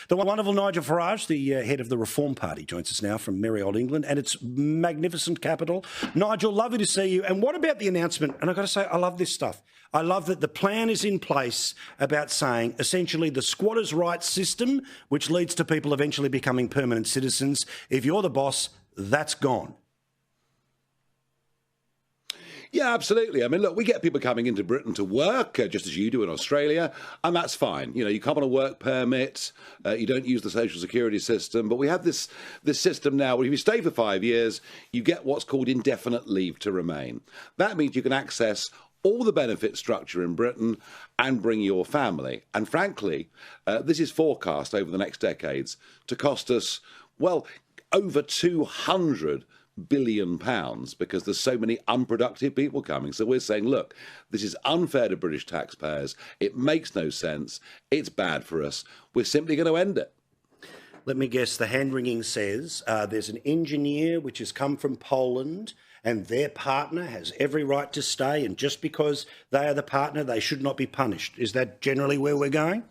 The wonderful Nigel Farage, the head of the Reform Party, joins us now from merry old England and its magnificent capital. Nigel, lovely to see you. And what about the announcement? And I've got to say, I love this stuff. I love that the plan is in place about saying essentially the squatters' rights system, which leads to people eventually becoming permanent citizens. If you're the boss, that's gone. Yeah, absolutely. I mean, look, we get people coming into Britain to work, just as you do in Australia, and that's fine. You know, you come on a work permit, you don't use the social security system, but we have this system now where if you stay for 5 years, you get what's called indefinite leave to remain. That means you can access all the benefit structure in Britain and bring your family. And frankly, this is forecast over the next decades to cost us, well, over £200 billion because there's so many unproductive people coming. So we're saying, look, this is unfair to British taxpayers. It makes no sense. It's bad for us. We're simply going to end it. Let me guess, the hand-wringing says there's an engineer which has come from Poland and their partner has every right to stay, and just because they are the partner, they should not be punished. Is that generally where we're going?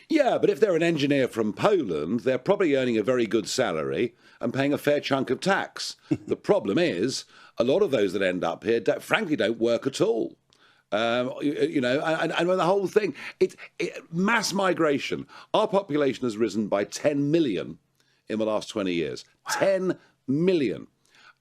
Yeah, but if they're an engineer from Poland, they're probably earning a very good salary and paying a fair chunk of tax. The problem is a lot of those that end up here, frankly, don't work at all. You know, and the whole thing, mass migration. Our population has risen by 10 million in the last 20 years. 10 million.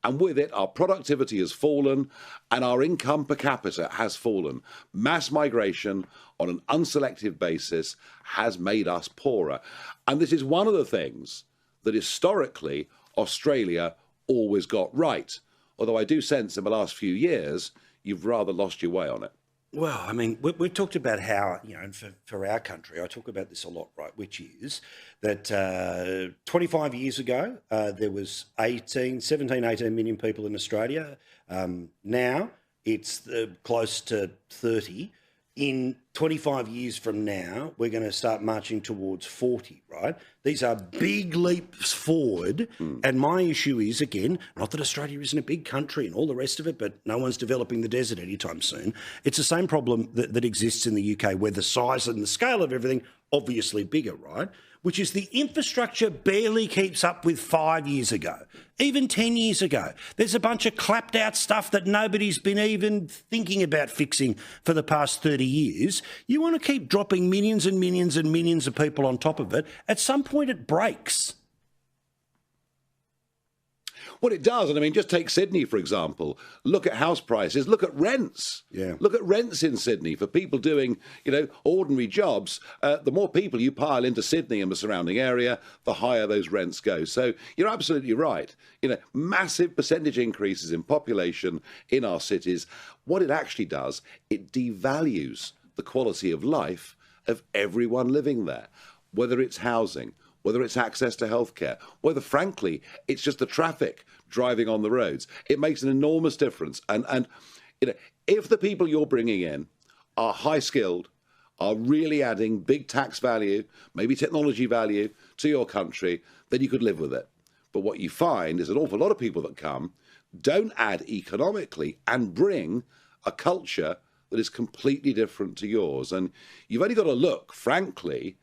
And with it, our productivity has fallen and our income per capita has fallen. Mass migration on an unselective basis has made us poorer. And this is one of the things that historically Australia always got right. Although I do sense in the last few years, you've rather lost your way on it. Well, I mean, we've talked about how, you know, and for our country, I talk about this a lot, right, which is that 25 years ago, there was 18 million people in Australia. Now it's close to 30. In 25 years from now, we're going to start marching towards 40, right? These are big leaps forward. And my issue is, again, not that Australia isn't a big country and all the rest of it, but no one's developing the desert anytime soon. It's the same problem that exists in the UK, where the size and the scale of everything, obviously bigger, right? Which is the infrastructure barely keeps up with 5 years ago, even 10 years ago. There's a bunch of clapped out stuff that nobody's been even thinking about fixing for the past 30 years. You want to keep dropping millions and millions and millions of people on top of it. At some point it breaks. Well, it does. And I mean, just take Sydney, for example. Look at house prices. Look at rents. Yeah. Look at rents in Sydney for people doing, you know, ordinary jobs. The more people you pile into Sydney and the surrounding area, the higher those rents go. So you're absolutely right. You know, massive percentage increases in population in our cities. What it actually does, it devalues the quality of life of everyone living there, whether it's housing, whether it's access to healthcare, whether, frankly, it's just the traffic driving on the roads. It makes an enormous difference. And you know, if the people you're bringing in are high-skilled, are really adding big tax value, maybe technology value to your country, then you could live with it. But what you find is an awful lot of people that come don't add economically and bring a culture that is completely different to yours. And you've only got to look, frankly,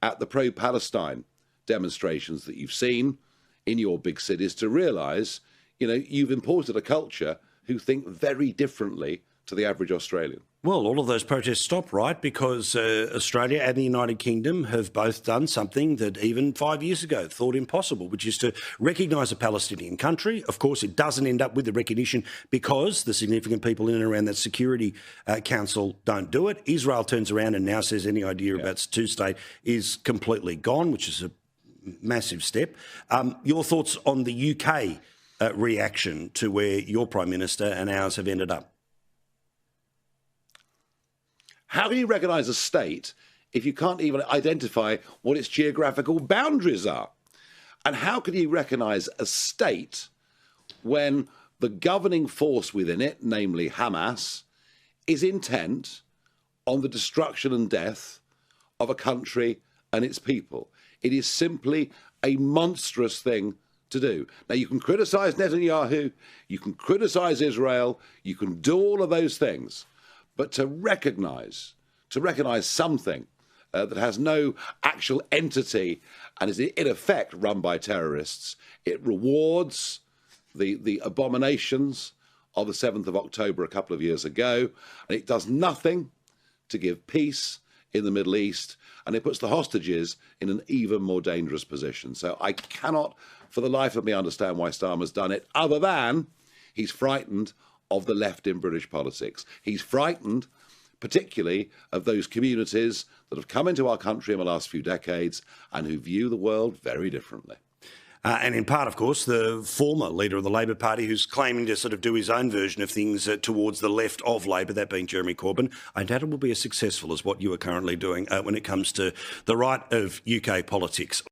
at the pro-Palestine demonstrations that you've seen in your big cities to realise, you know, you've imported a culture who think very differently to the average Australian. Well, all of those protests stopped, right? Because Australia and the United Kingdom have both done something that even 5 years ago thought impossible, which is to recognise a Palestinian country. Of course, it doesn't end up with the recognition because the significant people in and around that Security Council don't do it. Israel turns around and now says any idea about two-state is completely gone, which is a massive step. Your thoughts on the UK reaction to where your Prime Minister and ours have ended up? How can you recognise a state if you can't even identify what its geographical boundaries are? And how can you recognise a state when the governing force within it, namely Hamas, is intent on the destruction and death of a country and its people? It is simply a monstrous thing to do. Now, you can criticise Netanyahu, you can criticise Israel, you can do all of those things, but to recognise something that has no actual entity and is in effect run by terrorists. It rewards the abominations of the 7th of October a couple of years ago, and it does nothing to give peace in the Middle East, and it puts the hostages in an even more dangerous position. So I cannot for the life of me understand why Starmer's done it, other than he's frightened of the left in British politics. He's frightened particularly of those communities that have come into our country in the last few decades and who view the world very differently. And in part, of course, the former leader of the Labor Party, who's claiming to sort of do his own version of things towards the left of Labor, that being Jeremy Corbyn. I doubt it will be as successful as what you are currently doing when it comes to the right of UK politics.